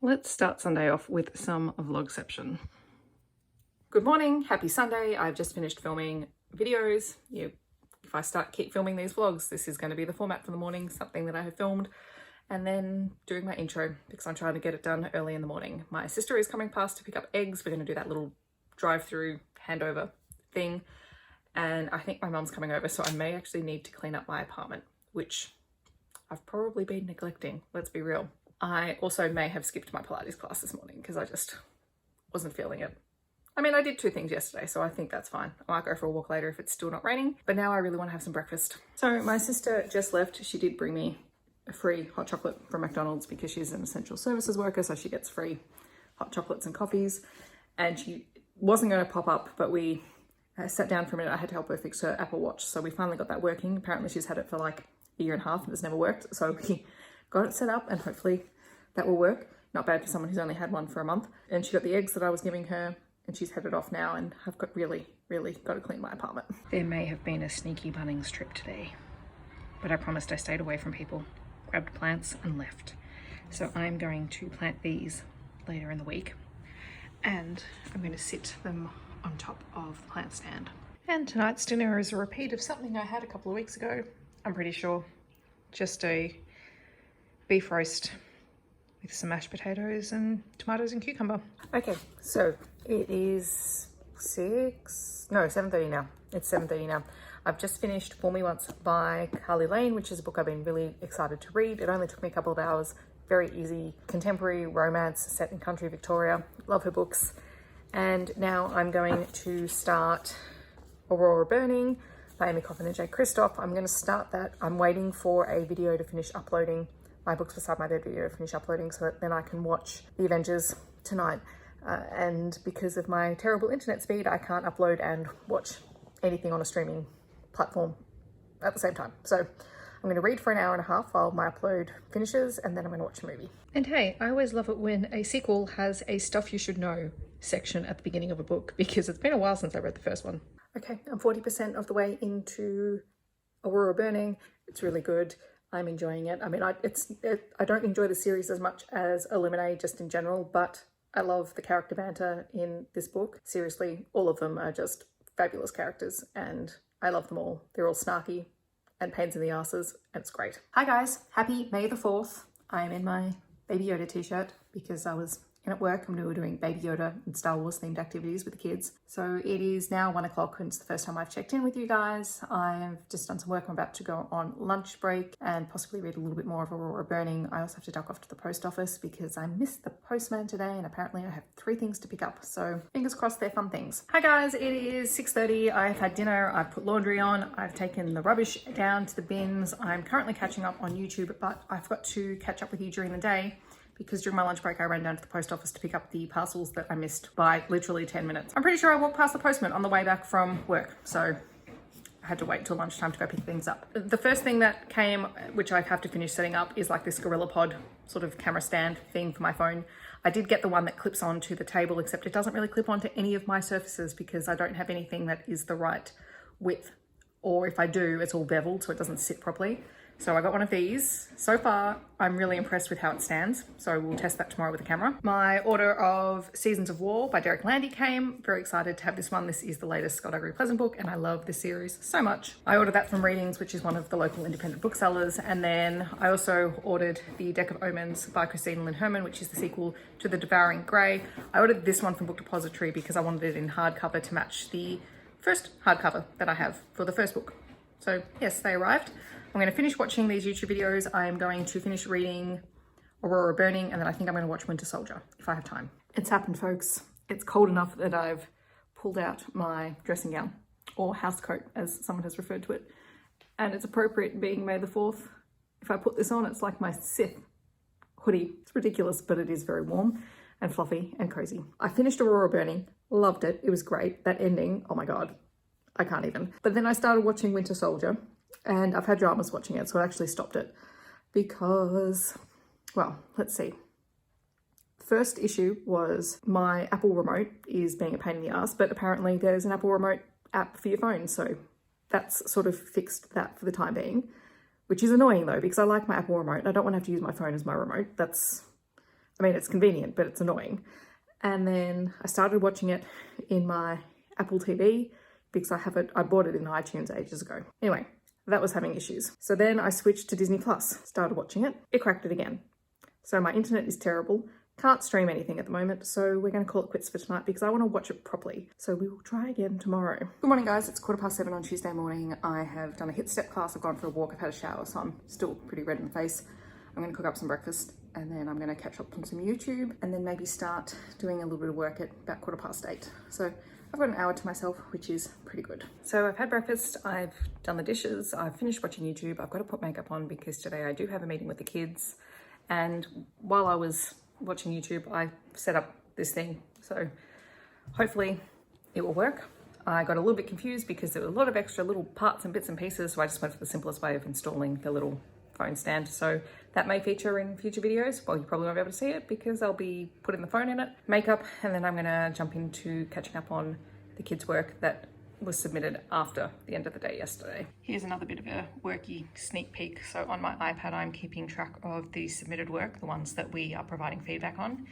Let's start Sunday off with some vlogception. Good morning, happy Sunday. I've just finished filming videos. If I keep filming these vlogs, this is going to be the format for the morning, something that I have filmed, and then doing my intro because I'm trying to get it done early in the morning. My sister is coming past to pick up eggs. We're going to do that little drive-through handover thing, and I think my mum's coming over, so I may actually need to clean up my apartment, which I've probably been neglecting, let's be real. I also may have skipped my Pilates class this morning because I just wasn't feeling it. I mean, I did 2 things yesterday, so I think that's fine. I might go for a walk later if it's still not raining, but now I really want to have some breakfast. So my sister just left. She did bring me a free hot chocolate from McDonald's because she's an essential services worker, so she gets free hot chocolates and coffees. And she wasn't going to pop up, but we sat down for a minute. I had to help her fix her Apple Watch, so we finally got that working. Apparently she's had it for like a year and a half and it's never worked, so we got it set up and hopefully that will work. Not bad for someone who's only had one for a month. And she got the eggs that I was giving her and she's headed off now, and I've got really got to clean my apartment. There may have been a sneaky Bunnings trip today, but I promised I stayed away from people, grabbed plants and left. So I'm going to plant these later in the week and I'm going to sit them on top of the plant stand. And tonight's dinner is a repeat of something I had a couple of weeks ago, I'm pretty sure. Just a beef roast with some mashed potatoes and tomatoes and cucumber. Okay, so it is 7:30 now. It's 7:30 now. I've just finished Fool Me Once by Carly Lane, which is a book I've been really excited to read. It only took me a couple of hours. Very easy contemporary romance set in country Victoria. Love her books. And now I'm going to start Aurora Burning by Amy Coffin and Jay Kristoff. I'm going to start that. I'm waiting for a video to finish uploading. My Books Beside My Bed video to finish uploading so that then I can watch The Avengers tonight. And because of my terrible internet speed, I can't upload and watch anything on a streaming platform at the same time. So I'm going to read for an hour and a half while my upload finishes, and then I'm going to watch a movie. And hey, I always love it when a sequel has a stuff you should know section at the beginning of a book, because it's been a while since I read the first one. Okay, I'm 40% of the way into Aurora Burning. It's really good. I'm enjoying it. I mean, I don't enjoy the series as much as Illuminate just in general, but I love the character banter in this book. Seriously, all of them are just fabulous characters and I love them all. They're all snarky and pains in the asses and it's great. Hi guys, happy May the 4th. I'm in my Baby Yoda t-shirt because I was in at work and we were doing Baby Yoda and Star Wars themed activities with the kids. So it is now 1 o'clock and it's the first time I've checked in with you guys. I've just done some work. I'm about to go on lunch break and possibly read a little bit more of Aurora Burning. I also have to duck off to the post office because I missed the postman today and apparently I have 3 things to pick up. So fingers crossed they're fun things. Hi guys, it is 6:30. I've had dinner, I've put laundry on, I've taken the rubbish down to the bins. I'm currently catching up on YouTube, but I've got to catch up with you during the day because during my lunch break, I ran down to the post office to pick up the parcels that I missed by literally 10 minutes. I'm pretty sure I walked past the postman on the way back from work, so I had to wait until lunchtime to go pick things up. The first thing that came, which I have to finish setting up, is like this Gorilla Pod sort of camera stand thing for my phone. I did get the one that clips onto the table, except it doesn't really clip onto any of my surfaces because I don't have anything that is the right width. Or if I do, it's all beveled, so it doesn't sit properly. So I got one of these. So far, I'm really impressed with how it stands. So we'll test that tomorrow with the camera. My order of Seasons of War by Derek Landy came. Very excited to have this one. This is the latest Scott Gregory Pleasant book and I love this series so much. I ordered that from Readings, which is one of the local independent booksellers. And then I also ordered The Deck of Omens by Christina Lynn Herman, which is the sequel to The Devouring Grey. I ordered this one from Book Depository because I wanted it in hardcover to match the first hardcover that I have for the first book. So yes, they arrived. I'm going to finish watching these YouTube videos. I'm going to finish reading Aurora Burning and then I think I'm going to watch Winter Soldier if I have time. It's happened, folks. It's cold enough that I've pulled out my dressing gown, or house coat as someone has referred to it. And it's appropriate being May the 4th. If I put this on, it's like my Sith hoodie. It's ridiculous, but it is very warm and fluffy and cozy. I finished Aurora Burning, loved it. It was great. That ending, oh my God, I can't even. But then I started watching Winter Soldier. And I've had dramas watching it, so I actually stopped it because, well, let's see. First issue was my Apple remote is being a pain in the ass, but apparently there's an Apple remote app for your phone. So that's sort of fixed that for the time being, which is annoying though, because I like my Apple remote. I don't want to have to use my phone as my remote. That's I mean, it's convenient, but it's annoying. And then I started watching it in my Apple TV because I bought it in iTunes ages ago. Anyway, that was having issues. So then I switched to Disney Plus, started watching it. It cracked it again. So my internet is terrible. Can't stream anything at the moment, so we're going to call it quits for tonight because I want to watch it properly. So we will try again tomorrow. Good morning, guys. It's 7:15 on Tuesday morning. I have done a HIIT step class. I've gone for a walk. I've had a shower, so I'm still pretty red in the face. I'm going to cook up some breakfast and then I'm going to catch up on some YouTube and then maybe start doing a little bit of work at about 8:15. So I've got an hour to myself, which is pretty good. So I've had breakfast, I've done the dishes, I've finished watching YouTube. I've got to put makeup on because today I do have a meeting with the kids. And while I was watching YouTube, I set up this thing. So hopefully it will work. I got a little bit confused because there were a lot of extra little parts and bits and pieces. So I just went for the simplest way of installing the little phone stand. So that may feature in future videos. Well, you probably won't be able to see it because I'll be putting the phone in it, makeup, and then I'm gonna jump into catching up on the kids' work that was submitted after the end of the day yesterday. Here's another bit of a worky sneak peek. So on my iPad, I'm keeping track of the submitted work, the ones that we are providing feedback on.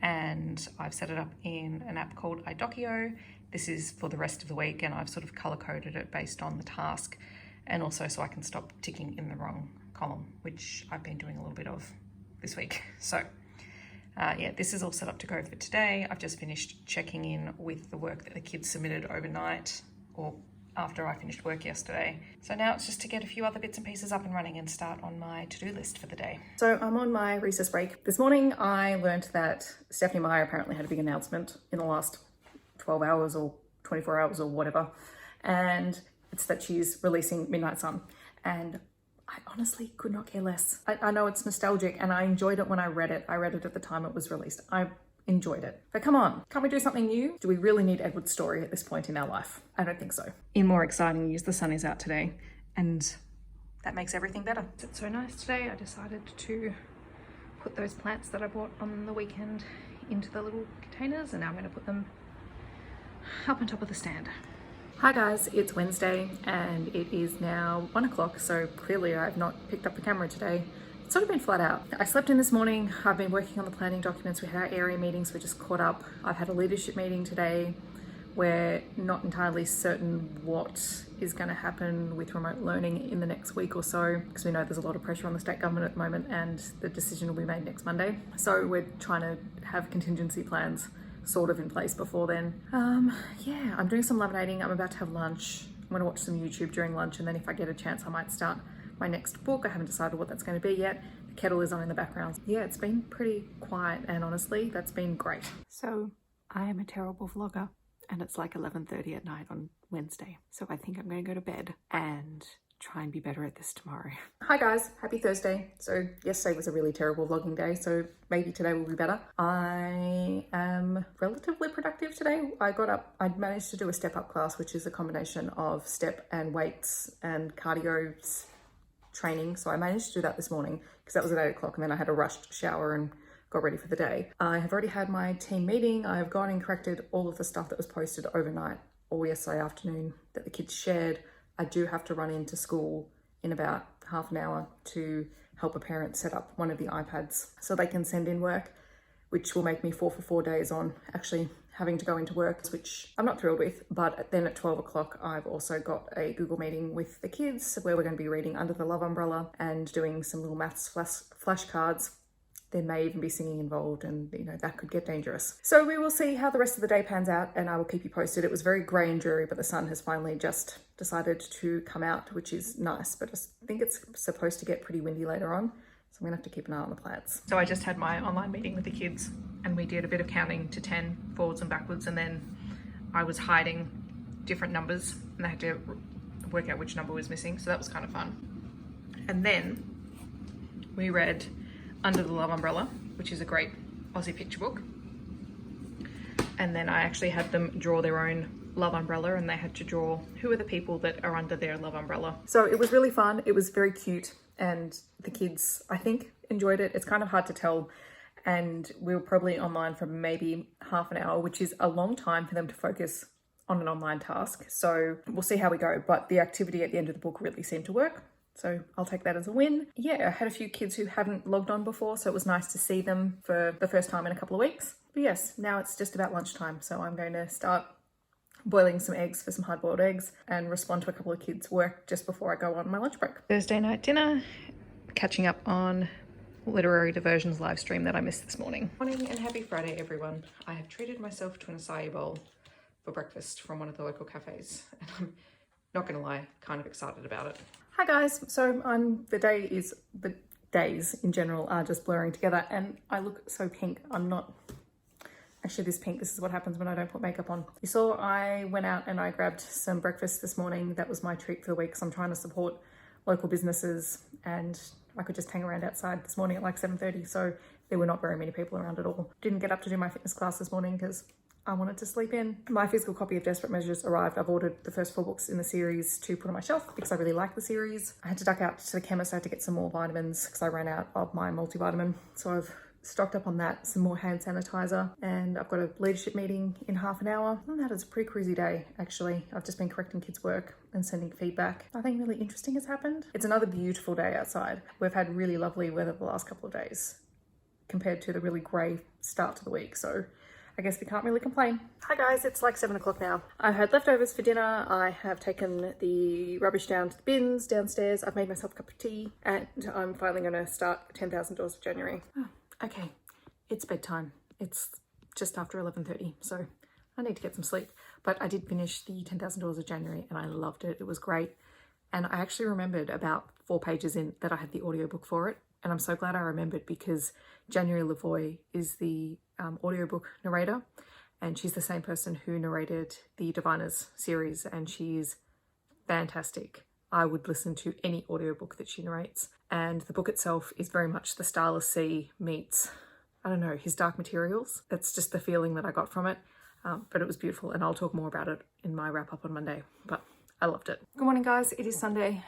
And I've set it up in an app called iDocio. This is for the rest of the week, and I've sort of color coded it based on the task. And also so I can stop ticking in the wrong column, which I've been doing a little bit of this week. So yeah, this is all set up to go for today. I've just finished checking in with the work that the kids submitted overnight or after I finished work yesterday. So now it's just to get a few other bits and pieces up and running and start on my to-do list for the day. So I'm on my recess break. This morning I learned that Stephanie Meyer apparently had a big announcement in the last 12 hours or 24 hours or whatever. And it's that she's releasing Midnight Sun. And I honestly could not care less. I know it's nostalgic and I enjoyed it when I read it. I read it at the time it was released. I enjoyed it. But come on, can't we do something new? Do we really need Edward's story at this point in our life? I don't think so. In more exciting news, the sun is out today and that makes everything better. It's so nice today. I decided to put those plants that I bought on the weekend into the little containers and now I'm going to put them up on top of the stand. Hi guys, it's Wednesday and it is now 1 o'clock, so clearly I've not picked up the camera today. It's sort of been flat out. I slept in this morning, I've been working on the planning documents, we had our area meetings, we just caught up. I've had a leadership meeting today. We're not entirely certain what is going to happen with remote learning in the next week or so, because we know there's a lot of pressure on the state government at the moment and the decision will be made next Monday. So we're trying to have contingency plans sort of in place before then. Yeah, I'm doing some laminating. I'm about to have lunch. I'm going to watch some YouTube during lunch and then if I get a chance I might start my next book. I haven't decided what that's going to be yet. The kettle is on in the background. Yeah, it's been pretty quiet and honestly that's been great. So I am a terrible vlogger and it's like 11:30 at night on Wednesday. So I think I'm going to go to bed and try and be better at this tomorrow. Hi guys, happy Thursday. So yesterday was a really terrible vlogging day, so maybe today will be better. I am relatively productive today. I got up, I managed to do a step up class, which is a combination of step and weights and cardio training. So I managed to do that this morning because that was at 8 o'clock and then I had a rushed shower and got ready for the day. I have already had my team meeting. I have gone and corrected all of the stuff that was posted overnight or yesterday afternoon that the kids shared. I do have to run into school in about half an hour to help a parent set up one of the iPads so they can send in work, which will make me 4 for 4 days on actually having to go into work, which I'm not thrilled with. But then at 12 o'clock, I've also got a Google meeting with the kids where we're going to be reading Under the Love Umbrella and doing some little maths flashcards. There may even be singing involved and, you know, that could get dangerous. So we will see how the rest of the day pans out and I will keep you posted. It was very grey and dreary, but the sun has finally just decided to come out, which is nice. But I think it's supposed to get pretty windy later on. So I'm gonna have to keep an eye on the plants. So I just had my online meeting with the kids and we did a bit of counting to 10 forwards and backwards. And then I was hiding different numbers and they had to work out which number was missing. So that was kind of fun. And then we read Under the Love Umbrella, which is a great Aussie picture book. And then I actually had them draw their own love umbrella and they had to draw who are the people that are under their love umbrella. So it was really fun. It was very cute and the kids, I think, enjoyed it. It's kind of hard to tell. And we were probably online for maybe half an hour, which is a long time for them to focus on an online task. So we'll see how we go. But the activity at the end of the book really seemed to work. So I'll take that as a win. Yeah, I had a few kids who hadn't logged on before, so it was nice to see them for the first time in a couple of weeks. But yes, now it's just about lunchtime, so I'm going to start boiling some eggs for some hard-boiled eggs and respond to a couple of kids' work just before I go on my lunch break. Thursday night dinner, catching up on Literary Diversion's live stream that I missed this morning. Morning and happy Friday, everyone. I have treated myself to an acai bowl for breakfast from one of the local cafes, and I'm not gonna lie, kind of excited about it. Hi guys, so the days in general are just blurring together and I look so pink. I'm not actually this pink. This is what happens when I don't put makeup on. You saw I went out and I grabbed some breakfast this morning. That was my treat for the week, so I'm trying to support local businesses, and I could just hang around outside this morning at like 7:30, so there were not very many people around at all. Didn't get up to do my fitness class this morning because I wanted to sleep in. My physical copy of Desperate Measures arrived. I've ordered the first 4 books in the series to put on my shelf because I really like the series. I had to duck out to the chemist. I had to get some more vitamins because I ran out of my multivitamin. So I've stocked up on that, some more hand sanitizer, and I've got a leadership meeting in half an hour. And that is a pretty crazy day, actually. I've just been correcting kids' work and sending feedback. Nothing really interesting has happened. It's another beautiful day outside. We've had really lovely weather the last couple of days compared to the really grey start to the week. So I guess we can't really complain. Hi guys, it's like 7 o'clock now. I've had leftovers for dinner. I have taken the rubbish down to the bins downstairs. I've made myself a cup of tea, and I'm finally gonna start 10,000 Doors of January. Oh, okay, it's bedtime. It's just after 11:30, so I need to get some sleep. But I did finish the 10,000 Doors of January and I loved it. It was great. And I actually remembered about 4 pages in that I had the audiobook for it. And I'm so glad I remembered because January Lavoie is the audiobook narrator, and she's the same person who narrated the Diviners series, and she's fantastic. I would listen to any audiobook that she narrates. And the book itself is very much the Starless Sea meets, I don't know, His Dark Materials. That's just the feeling that I got from it. But it was beautiful, and I'll talk more about it in my wrap up on Monday, but I loved it. Good morning guys, it is Sunday.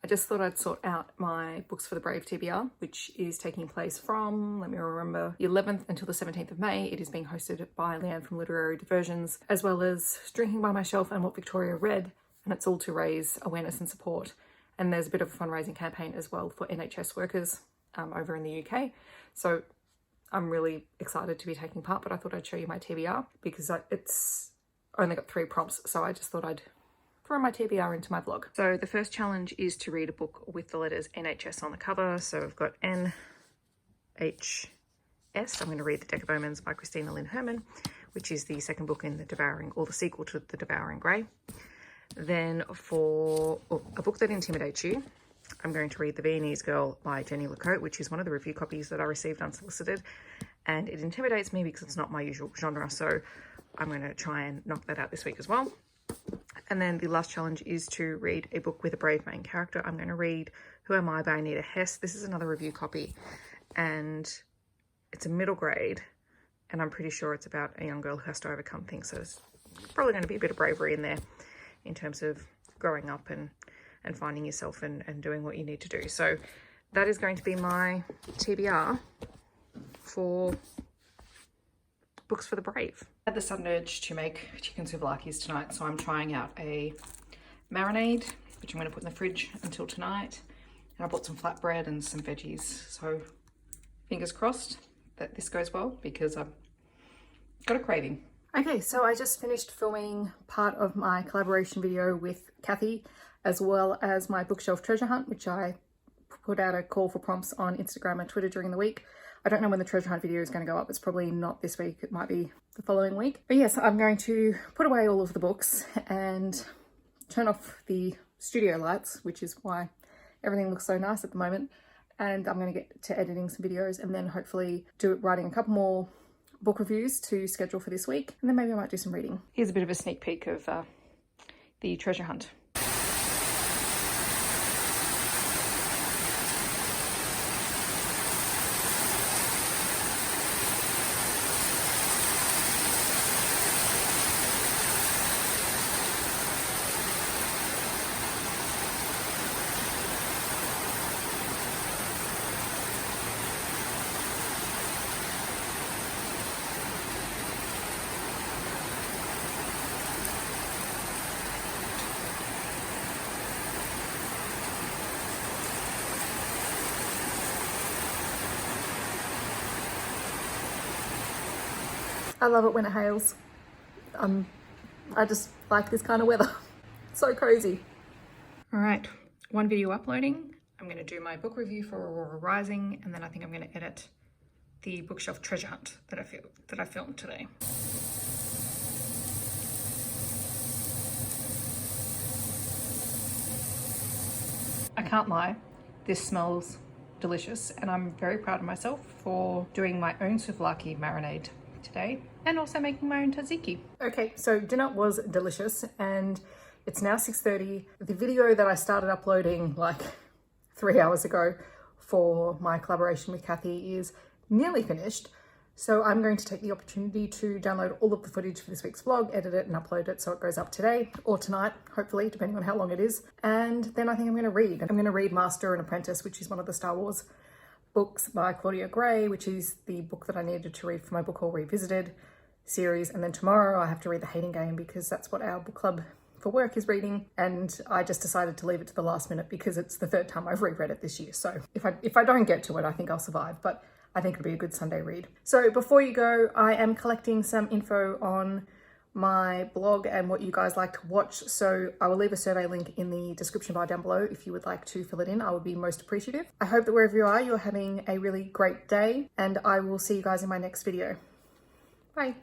I just thought I'd sort out my books for the Brave TBR, which is taking place from, let me remember, the 11th until the 17th of May. It is being hosted by Leanne from Literary Diversions, as well as Drinking by My Shelf and What Victoria Read, and it's all to raise awareness and support. And there's a bit of a fundraising campaign as well for NHS workers over in the UK. So I'm really excited to be taking part, but I thought I'd show you my TBR because it's only got 3 prompts, so I just thought I'd throw my TBR into my vlog. So the first challenge is to read a book with the letters NHS on the cover. So I've got NHS. I'm going to read The Deck of Omens by Christina Lynn Herman, which is the second book in the Devouring, or the sequel to The Devouring Grey. Then for a book that intimidates you, I'm going to read The Viennese Girl by Jenny Lecote, which is one of the review copies that I received unsolicited. And it intimidates me because it's not my usual genre. So I'm going to try and knock that out this week as well. And then the last challenge is to read a book with a brave main character. I'm going to read Who Am I by Anita Hess. This is another review copy, and it's a middle grade, and I'm pretty sure it's about a young girl who has to overcome things. So there's probably going to be a bit of bravery in there in terms of growing up and finding yourself and doing what you need to do. So that is going to be my TBR for books for the brave. I had the sudden urge to make chicken souvlaki's tonight, so I'm trying out a marinade, which I'm going to put in the fridge until tonight. And I bought some flatbread and some veggies, so fingers crossed that this goes well because I've got a craving. Okay, so I just finished filming part of my collaboration video with Kathy, as well as my bookshelf treasure hunt, which I put out a call for prompts on Instagram and Twitter during the week. I don't know when the treasure hunt video is going to go up. It's probably not this week. It might be the following week. But yes, I'm going to put away all of the books and turn off the studio lights, which is why everything looks so nice at the moment. And I'm going to get to editing some videos and then hopefully writing a couple more book reviews to schedule for this week. And then maybe I might do some reading. Here's a bit of a sneak peek of the treasure hunt. I love it when it hails. I just like this kind of weather. So cozy. All right, one video uploading. I'm going to do my book review for Aurora Rising, and then I think I'm going to edit the bookshelf treasure hunt that I filmed today. I can't lie, this smells delicious, and I'm very proud of myself for doing my own souvlaki marinade today and also making my own tzatziki. Okay, so dinner was delicious and it's now 6:30. The video that I started uploading like 3 hours ago for my collaboration with Kathy is nearly finished. So I'm going to take the opportunity to download all of the footage for this week's vlog, edit it and upload it so it goes up today or tonight, hopefully, depending on how long it is. And then I think I'm going to read. I'm going to read Master and Apprentice, which is one of the Star Wars books by Claudia Gray, which is the book that I needed to read for my Book Haul Revisited series. And then tomorrow I have to read The Hating Game because that's what our book club for work is reading, and I just decided to leave it to the last minute because it's the third time I've reread it this year. So if I don't get to it, I think I'll survive, but I think it'll be a good Sunday read. So before you go, I am collecting some info on my blog and what you guys like to watch. So I will leave a survey link in the description bar down below if you would like to fill it in. I would be most appreciative. I hope that wherever you are, you're having a really great day, and I will see you guys in my next video. Bye.